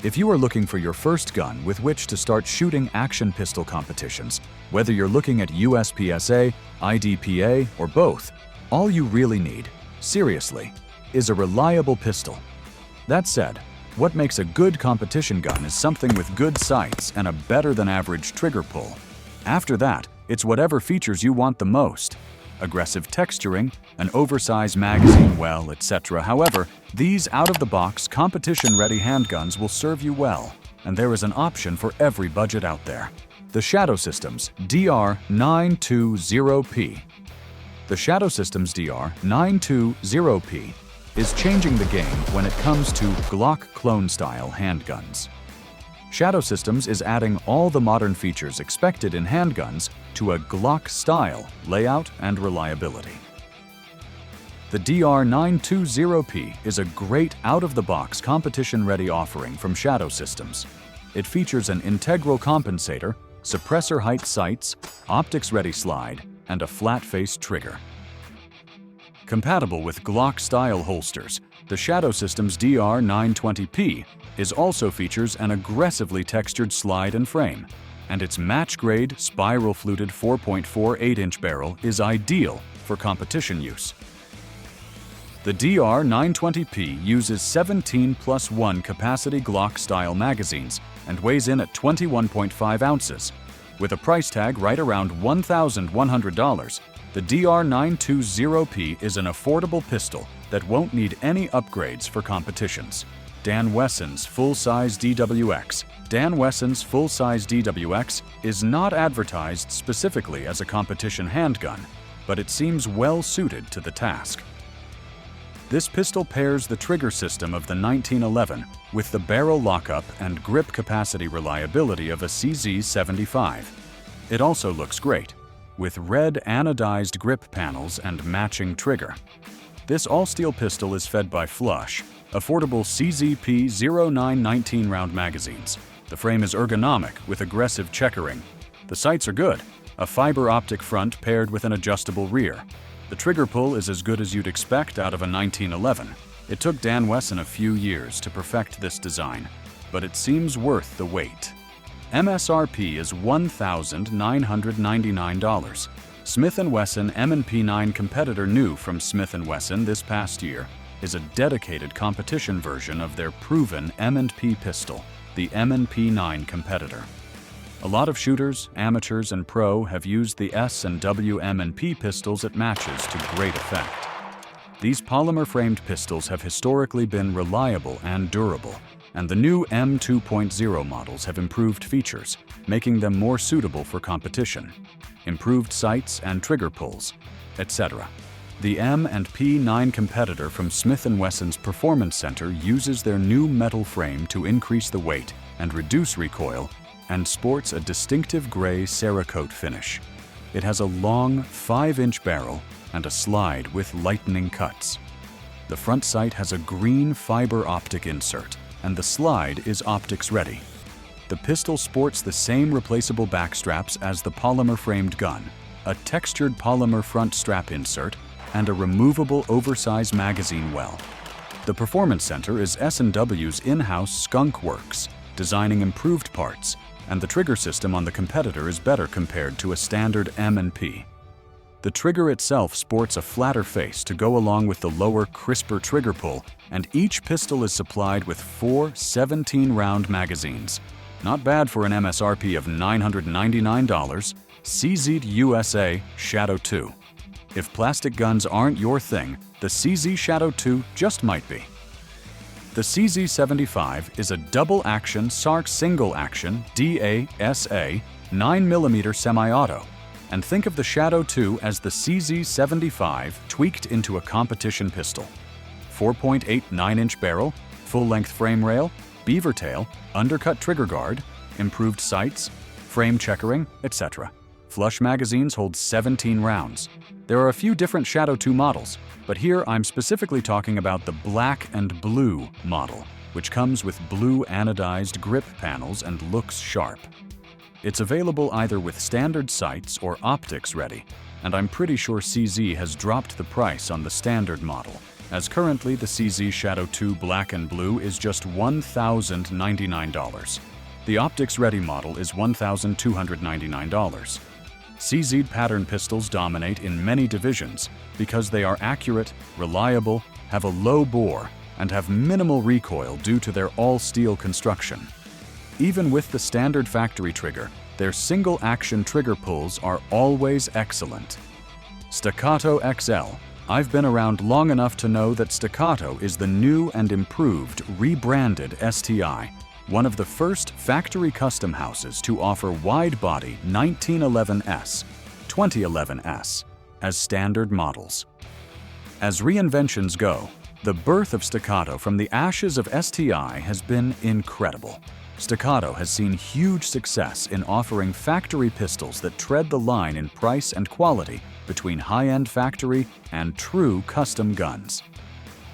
If you are looking for your first gun with which to start shooting action pistol competitions, whether you're looking at USPSA, IDPA, or both, all you really need, seriously, is a reliable pistol. That said, what makes a good competition gun is something with good sights and a better-than-average trigger pull. After that, it's whatever features you want the most. Aggressive texturing, an oversized magazine well, etc. However, these out-of-the-box, competition-ready handguns will serve you well, and there is an option for every budget out there. The Shadow Systems DR920P. The Shadow Systems DR920P is changing the game when it comes to Glock clone-style handguns. Shadow Systems is adding all the modern features expected in handguns to a Glock-style layout and reliability. The DR920P is a great out-of-the-box competition-ready offering from Shadow Systems. It features an integral compensator, suppressor height sights, optics-ready slide, and a flat-face trigger. Compatible with Glock-style holsters, the Shadow Systems DR920P also features an aggressively textured slide and frame, and its match-grade, spiral-fluted 4.48-inch barrel is ideal for competition use. The DR920P uses 17+1 capacity Glock-style magazines and weighs in at 21.5 ounces. With a price tag right around $1,100, the DR920P is an affordable pistol that won't need any upgrades for competitions. Dan Wesson's full-size DWX. Dan Wesson's full-size DWX is not advertised specifically as a competition handgun, but it seems well suited to the task. This pistol pairs the trigger system of the 1911 with the barrel lockup and grip capacity reliability of a CZ75. It also looks great, with red anodized grip panels and matching trigger. This all-steel pistol is fed by flush, affordable CZP-0919 round magazines. The frame is ergonomic with aggressive checkering. The sights are good, a fiber optic front paired with an adjustable rear. The trigger pull is as good as you'd expect out of a 1911. It took Dan Wesson a few years to perfect this design, but it seems worth the wait. MSRP is $1,999. Smith & Wesson M&P9 Competitor, new from Smith & Wesson this past year, is a dedicated competition version of their proven M&P pistol, the M&P9 Competitor. A lot of shooters, amateurs, and pro have used the S&W M&P pistols at matches to great effect. These polymer-framed pistols have historically been reliable and durable, and the new M2.0 models have improved features, making them more suitable for competition, improved sights and trigger pulls, etc. The M&P9 Competitor from Smith & Wesson's Performance Center uses their new metal frame to increase the weight and reduce recoil, and sports a distinctive gray Cerakote finish. It has a long 5-inch barrel and a slide with lightning cuts. The front sight has a green fiber optic insert, and the slide is optics ready. The pistol sports the same replaceable back straps as the polymer-framed gun, a textured polymer front strap insert, and a removable oversized magazine well. The Performance Center is S&W's in-house skunk works, designing improved parts, and the trigger system on the Competitor is better compared to a standard M&P. The trigger itself sports a flatter face to go along with the lower, crisper trigger pull, and each pistol is supplied with 4 17-round magazines. Not bad for an MSRP of $999, CZ USA Shadow 2. If plastic guns aren't your thing, the CZ Shadow 2 just might be. The CZ75 is a double-action SARC single-action DASA 9mm semi-auto, and think of the Shadow 2 as the CZ75 tweaked into a competition pistol. 4.89-inch barrel, full-length frame rail, beaver tail, undercut trigger guard, improved sights, frame checkering, etc. Flush magazines hold 17 rounds. There are a few different Shadow 2 models, but here I'm specifically talking about the black and blue model, which comes with blue anodized grip panels and looks sharp. It's available either with standard sights or optics ready, and I'm pretty sure CZ has dropped the price on the standard model. as currently the CZ Shadow 2 Black and Blue is just $1,099. The Optics Ready model is $1,299. CZ pattern pistols dominate in many divisions because they are accurate, reliable, have a low bore, and have minimal recoil due to their all-steel construction. Even with the standard factory trigger, their single-action trigger pulls are always excellent. Staccato XL. I've been around long enough to know that Staccato is the new and improved, rebranded STI, one of the first factory custom houses to offer wide-body 1911S, 2011S as standard models. As reinventions go, the birth of Staccato from the ashes of STI has been incredible. Staccato has seen huge success in offering factory pistols that tread the line in price and quality between high-end factory and true custom guns.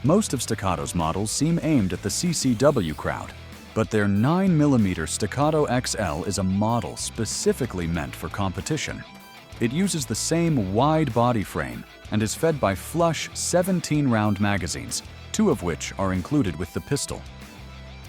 Most of Staccato's models seem aimed at the CCW crowd, but their 9mm Staccato XL is a model specifically meant for competition. It uses the same wide body frame and is fed by flush 17-round magazines, 2 of which are included with the pistol.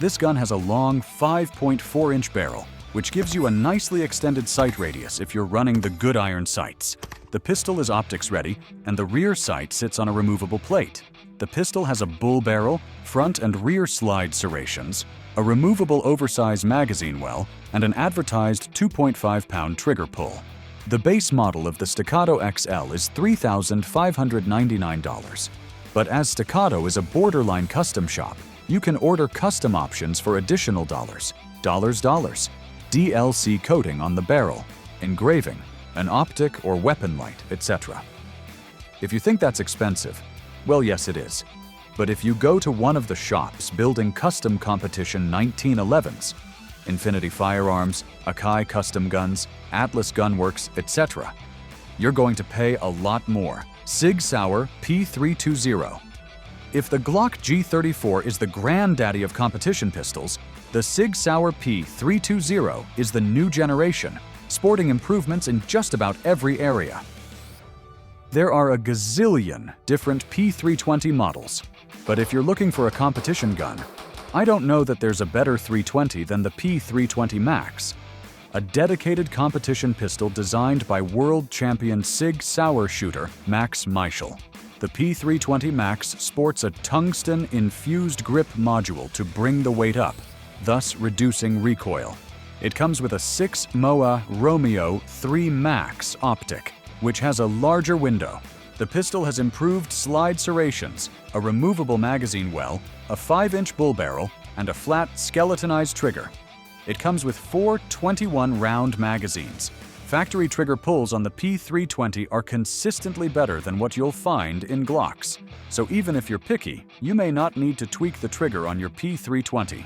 This gun has a long 5.4-inch barrel, which gives you a nicely extended sight radius if you're running the good iron sights. The pistol is optics ready, and the rear sight sits on a removable plate. The pistol has a bull barrel, front and rear slide serrations, a removable oversized magazine well, and an advertised 2.5-pound trigger pull. The base model of the Staccato XL is $3,599. But as Staccato is a borderline custom shop, you can order custom options for additional dollars, DLC coating on the barrel, engraving, an optic or weapon light, etc. If you think that's expensive, well, yes it is. But if you go to one of the shops building custom competition 1911s, Infinity Firearms, Akai Custom Guns, Atlas Gunworks, etc., you're going to pay a lot more. Sig Sauer P320. If the Glock G34 is the granddaddy of competition pistols, the Sig Sauer P320 is the new generation, sporting improvements in just about every area. There are a gazillion different P320 models, but if you're looking for a competition gun, I don't know that there's a better 320 than the P320 Max, a dedicated competition pistol designed by world champion Sig Sauer shooter Max Michel. The P320 Max sports a tungsten-infused grip module to bring the weight up, thus reducing recoil. It comes with a 6 MOA Romeo 3 Max optic, which has a larger window. The pistol has improved slide serrations, a removable magazine well, a 5-inch bull barrel, and a flat skeletonized trigger. It comes with 4 21-round magazines. Factory trigger pulls on the P320 are consistently better than what you'll find in Glocks. So even if you're picky, you may not need to tweak the trigger on your P320.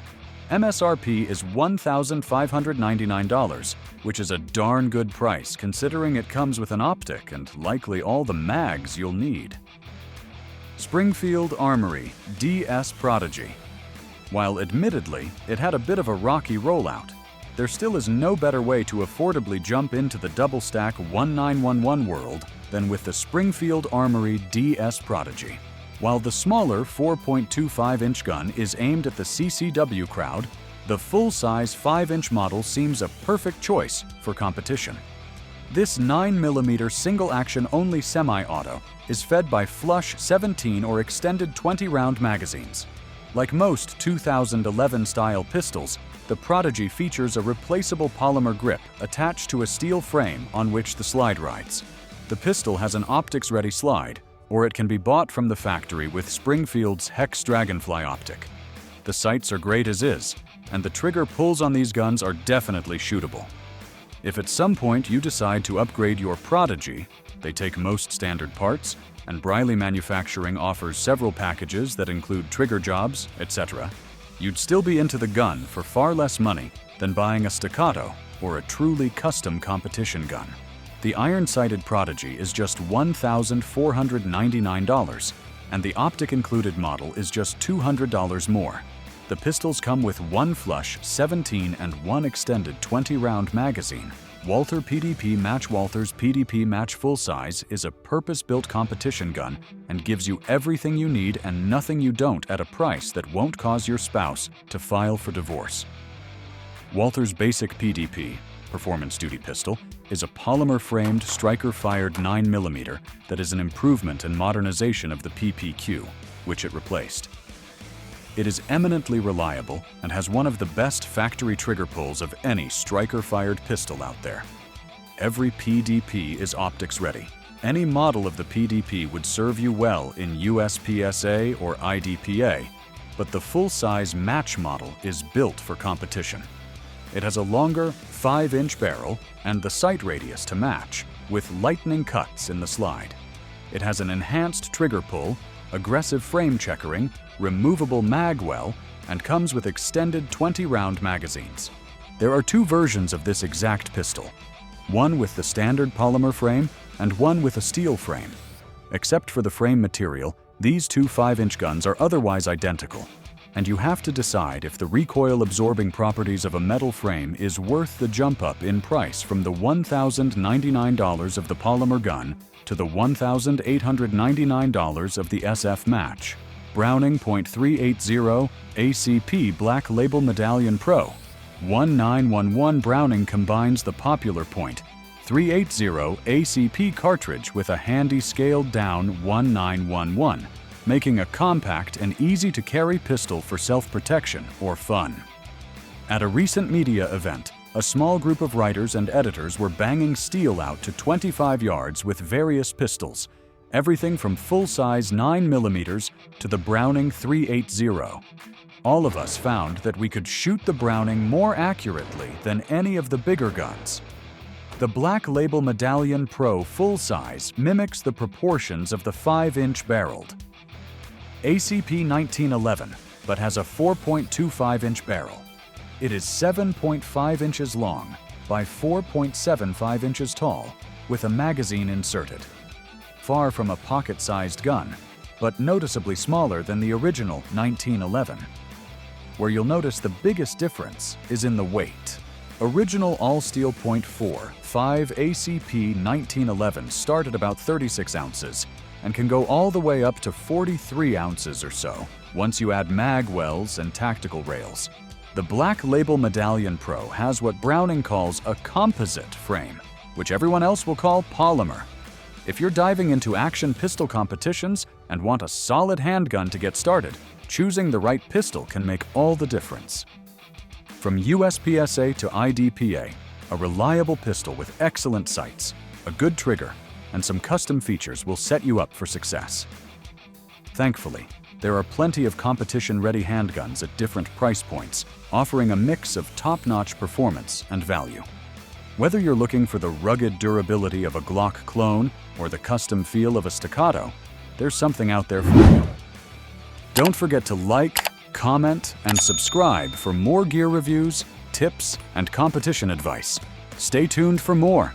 MSRP is $1,599, which is a darn good price considering it comes with an optic and likely all the mags you'll need. Springfield Armory DS Prodigy. While admittedly, it had a bit of a rocky rollout, there still is no better way to affordably jump into the double-stack 1911 world than with the Springfield Armory DS Prodigy. While the smaller 4.25-inch gun is aimed at the CCW crowd, the full-size 5-inch model seems a perfect choice for competition. This 9mm single-action only semi-auto is fed by flush 17 or extended 20-round magazines. Like most 2011-style pistols, the Prodigy features a replaceable polymer grip attached to a steel frame on which the slide rides. The pistol has an optics-ready slide, or it can be bought from the factory with Springfield's Hex Dragonfly optic. The sights are great as is, and the trigger pulls on these guns are definitely shootable. If at some point you decide to upgrade your Prodigy, they take most standard parts, and Briley Manufacturing offers several packages that include trigger jobs, etc., you'd still be into the gun for far less money than buying a Staccato or a truly custom competition gun. The iron-sighted Prodigy is just $1,499, and the optic-included model is just $200 more. The pistols come with one flush 17 and one extended 20-round magazine, Walther PDP Match. Walther's PDP Match Full Size is a purpose-built competition gun and gives you everything you need and nothing you don't at a price that won't cause your spouse to file for divorce. Walther's Basic PDP, Performance Duty Pistol, is a polymer-framed, striker-fired 9mm that is an improvement and modernization of the PPQ, which it replaced. It is eminently reliable and has one of the best factory trigger pulls of any striker-fired pistol out there. Every PDP is optics ready. Any model of the PDP would serve you well in USPSA or IDPA, but the full-size Match model is built for competition. It has a longer 5-inch barrel and the sight radius to match, with lightning cuts in the slide. It has an enhanced trigger pull, aggressive frame checkering, removable mag well, and comes with extended 20-round magazines. There are two versions of this exact pistol, one with the standard polymer frame and one with a steel frame. Except for the frame material, these two 5-inch guns are otherwise identical, and you have to decide if the recoil-absorbing properties of a metal frame is worth the jump up in price from the $1,099 of the polymer gun to the $1,899 of the SF Match. Browning .380 ACP Black Label Medallion Pro 1911. Browning combines the popular .380 ACP cartridge with a handy scaled-down 1911, making a compact and easy-to-carry pistol for self-protection or fun. At a recent media event, a small group of writers and editors were banging steel out to 25 yards with various pistols, everything from full-size 9mm to the Browning .380. All of us found that we could shoot the Browning more accurately than any of the bigger guns. The Black Label Medallion Pro full-size mimics the proportions of the 5-inch barreled ACP 1911, but has a 4.25-inch barrel. It is 7.5 inches long by 4.75 inches tall, with a magazine inserted. Far from a pocket-sized gun, but noticeably smaller than the original 1911. Where you'll notice the biggest difference is in the weight. Original all-steel .45 ACP 1911 start at about 36 ounces and can go all the way up to 43 ounces or so once you add mag wells and tactical rails. The Black Label Medallion Pro has what Browning calls a composite frame, which everyone else will call polymer. If you're diving into action pistol competitions and want a solid handgun to get started, choosing the right pistol can make all the difference. From USPSA to IDPA, a reliable pistol with excellent sights, a good trigger, and some custom features will set you up for success. Thankfully, there are plenty of competition-ready handguns at different price points, offering a mix of top-notch performance and value. Whether you're looking for the rugged durability of a Glock clone or the custom feel of a Staccato, there's something out there for you. Don't forget to like, comment, and subscribe for more gear reviews, tips, and competition advice. Stay tuned for more.